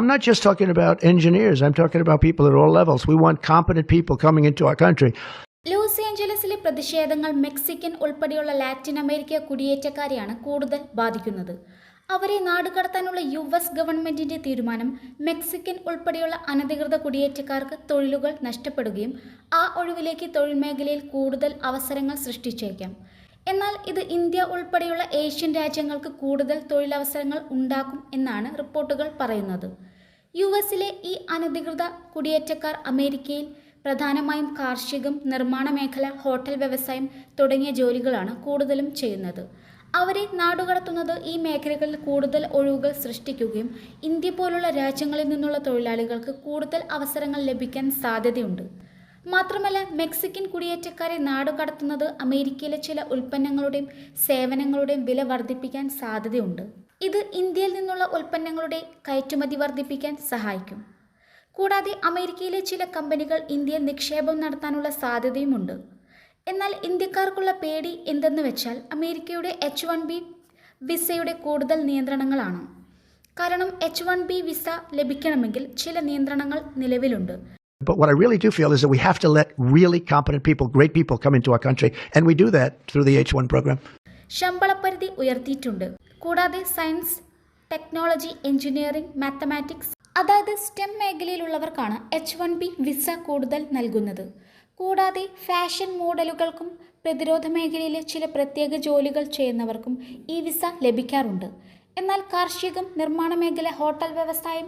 not just talking about engineers. I'm talking about people at all levels. We want competent people coming into our country. Los ഏഞ്ചലസിലെ പ്രതിഷേധങ്ങൾ Mexican ഉൾപ്പെടെയുള്ള Latin America കുടിയേറ്റക്കാരെയാണ് കൂടുതൽ ബാധിക്കുന്നത്. അവരെ നാടുകടത്താനുള്ള US ഗവൺമെന്റിന്റെ തീരുമാനം Mexican ഉൾപ്പെടെയുള്ള അനധികൃത കുടിയേറ്റക്കാർക്ക് തൊഴിലുകൾ നഷ്ടപ്പെടുകയും ആ ഒഴിവിലേക്ക് തൊഴിൽ മേഖലയിൽ കൂടുതൽ അവസരങ്ങൾ സൃഷ്ടിച്ചേക്കാം. എന്നാൽ ഇത് ഇന്ത്യ ഉൾപ്പെടെയുള്ള ഏഷ്യൻ രാജ്യങ്ങൾക്ക് കൂടുതൽ തൊഴിലവസരങ്ങൾ ഉണ്ടാക്കും എന്നാണ് റിപ്പോർട്ടുകൾ പറയുന്നത്. US-ലെ ഈ അനധികൃത കുടിയേറ്റക്കാർ അമേരിക്കയിൽ പ്രധാനമായും കാർഷികം, നിർമ്മാണ മേഖല, ഹോട്ടൽ വ്യവസായം തുടങ്ങിയ ജോലികളാണ് കൂടുതലും ചെയ്യുന്നത്. അവരെ നാടുകടത്തുന്നത് ഈ മേഖലകളിൽ കൂടുതൽ ഒഴിവുകൾ സൃഷ്ടിക്കുകയും ഇന്ത്യ പോലുള്ള രാജ്യങ്ങളിൽ നിന്നുള്ള തൊഴിലാളികൾക്ക് കൂടുതൽ അവസരങ്ങൾ ലഭിക്കാൻ സാധ്യതയുണ്ട്. മാത്രമല്ല, മെക്സിക്കൻ കുടിയേറ്റക്കാരെ നാടുകടത്തുന്നത് അമേരിക്കയിലെ ചില ഉൽപ്പന്നങ്ങളുടെയും സേവനങ്ങളുടെയും വില വർദ്ധിപ്പിക്കാൻ സാധ്യതയുണ്ട്. ഇത് ഇന്ത്യയിൽ നിന്നുള്ള ഉൽപ്പന്നങ്ങളുടെ കയറ്റുമതി വർദ്ധിപ്പിക്കാൻ സഹായിക്കും. കൂടാതെ അമേരിക്കയിലെ ചില കമ്പനികൾ ഇന്ത്യയിൽ നിക്ഷേപം നടത്താനുള്ള സാധ്യതയുമുണ്ട്. എന്നാൽ ഇന്ത്യക്കാർക്കുള്ള പേടി എന്തെന്ന് വെച്ചാൽ അമേരിക്കയുടെ H-1B വിസയുടെ കൂടുതൽ നിയന്ത്രണങ്ങളാണ്. കാരണം H-1B വിസ ലഭിക്കണമെങ്കിൽ ചില നിയന്ത്രണങ്ങൾ നിലവിലുണ്ട്. But what I really do feel is that we have to let really competent people, great people come into our country, and we do that through the H-1 program. ശമ്പളപരിധി ഉയർത്തിയിട്ടുണ്ട്. കൂടാതെ science, technology, engineering, mathematics അതായത് STEM മേഖലയിലുള്ളവർക്കാണ് H-1B visa കൂടുതൽ നൽകുന്നത്. കൂടാതെ fashion മോഡലുകൾക്കും പ്രതിരോധ മേഖലയിലെ ചില പ്രത്യേക ജോലികൾ ചെയ്യുന്നവർക്കും ഈ വിസ ലഭിക്കാറുണ്ട്. എന്നാൽ കാർഷികം, നിർമ്മാണ മേഖല, ഹോട്ടൽ വ്യവസായം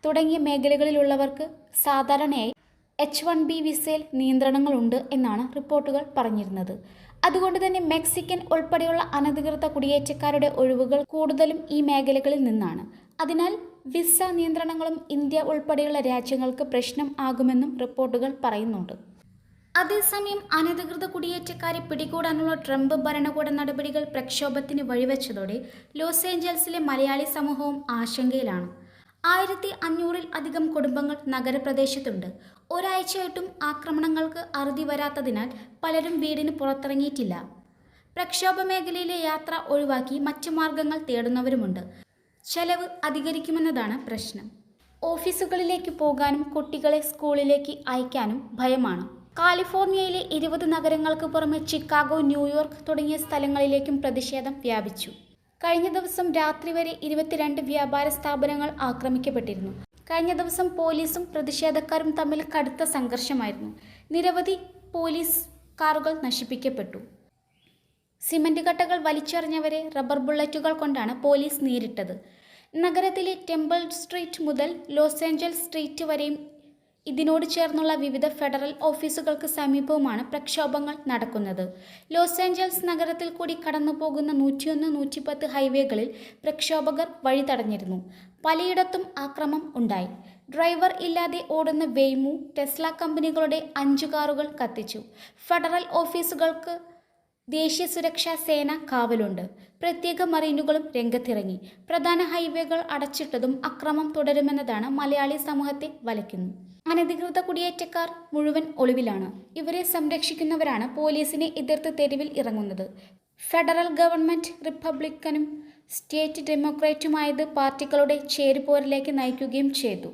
തുടങ്ങിയ മേഖലകളിലുള്ളവർക്ക് സാധാരണയായി H-1B വിസയിൽ നിയന്ത്രണങ്ങളുണ്ട് എന്നാണ് റിപ്പോർട്ടുകൾ പറഞ്ഞിരുന്നത്. അതുകൊണ്ട് തന്നെ മെക്സിക്കൻ ഉൾപ്പെടെയുള്ള അനധികൃത കുടിയേറ്റക്കാരുടെ ഒഴിവുകൾ കൂടുതലും ഈ മേഖലകളിൽ നിന്നാണ്. അതിനാൽ വിസ നിയന്ത്രണങ്ങളും ഇന്ത്യ ഉൾപ്പെടെയുള്ള രാജ്യങ്ങൾക്ക് പ്രശ്നം ആകുമെന്നും റിപ്പോർട്ടുകൾ പറയുന്നുണ്ട്. അതേസമയം അനധികൃത കുടിയേറ്റക്കാരെ പിടികൂടാനുള്ള ട്രംപ് ഭരണകൂട നടപടികൾ പ്രക്ഷോഭത്തിന് വഴിവെച്ചതോടെ ലോസ് ഏഞ്ചൽസിലെ മലയാളി സമൂഹവും ആശങ്കയിലാണ്. 1500-ൽ അധികം കുടുംബങ്ങൾ നഗരപ്രദേശത്തുണ്ട്. ഒരാഴ്ചയായിട്ടും ആക്രമണങ്ങൾക്ക് അറുതി വരാത്തതിനാൽ പലരും വീടിന് പുറത്തിറങ്ങിയിട്ടില്ല. പ്രക്ഷോഭ മേഖലയിലെ യാത്ര ഒഴിവാക്കി മറ്റു മാർഗങ്ങൾ തേടുന്നവരുമുണ്ട്. ചെലവ് അധികരിക്കുമെന്നതാണ് പ്രശ്നം. ഓഫീസുകളിലേക്ക് പോകാനും കുട്ടികളെ സ്കൂളിലേക്ക് അയക്കാനും ഭയമാണ്. കാലിഫോർണിയയിലെ 20 നഗരങ്ങൾക്ക് പുറമെ ചിക്കാഗോ, ന്യൂയോർക്ക് തുടങ്ങിയ സ്ഥലങ്ങളിലേക്കും പ്രതിഷേധം വ്യാപിച്ചു. കഴിഞ്ഞ ദിവസം രാത്രി വരെ 22 വ്യാപാര സ്ഥാപനങ്ങൾ ആക്രമിക്കപ്പെട്ടിരുന്നു. കഴിഞ്ഞ ദിവസം പോലീസും പ്രതിഷേധക്കാരും തമ്മിൽ കടുത്ത സംഘർഷമായിരുന്നു. നിരവധി പോലീസ് കാറുകൾ നശിപ്പിക്കപ്പെട്ടു. സിമന്റ് കട്ടകൾ വലിച്ചെറിഞ്ഞവരെ റബ്ബർ ബുള്ളറ്റുകൾ കൊണ്ടാണ് പോലീസ് നേരിട്ടത്. നഗരത്തിലെ ടെമ്പിൾ സ്ട്രീറ്റ് മുതൽ ലോസ് ഏഞ്ചൽസ് സ്ട്രീറ്റ് വരെയും ഇതിനോട് ചേർന്നുള്ള വിവിധ ഫെഡറൽ ഓഫീസുകൾക്ക് സമീപവുമാണ് പ്രക്ഷോഭങ്ങൾ നടക്കുന്നത്. ലോസ് ഏഞ്ചൽസ് നഗരത്തിൽ കൂടി കടന്നുപോകുന്ന 101, 110 ഹൈവേകളിൽ പ്രക്ഷോഭകർ വഴി തടഞ്ഞിരുന്നു. പലയിടത്തും ആക്രമണം ഉണ്ടായി. ഡ്രൈവർ ഇല്ലാതെ ഓടുന്ന വെയ്മു, ടെസ്ല കമ്പനികളുടെ 5 കാറുകൾ കത്തിച്ചു. ഫെഡറൽ ഓഫീസുകൾക്ക് ദേശീയ സുരക്ഷാ സേന കാവലുണ്ട്. പ്രത്യേക മറീനുകളും രംഗത്തിറങ്ങി. പ്രധാന ഹൈവേകൾ അടച്ചിട്ടതും അക്രമം തുടരുമെന്നതാണ് മലയാളി സമൂഹത്തെ വലയ്ക്കുന്നു. അനധികൃത കുടിയേറ്റക്കാർ മുഴുവൻ ഒളിവിലാണ്. ഇവരെ സംരക്ഷിക്കുന്നവരാണ് പോലീസിനെ എതിർത്ത് തെരുവിൽ ഇറങ്ങുന്നത്. ഫെഡറൽ ഗവൺമെന്റ് റിപ്പബ്ലിക്കനും സ്റ്റേറ്റ് ഡെമോക്രാറ്റുമായത് പാർട്ടികളുടെ ചേരിപോരിലേക്ക് നയിക്കുകയും ചെയ്തു.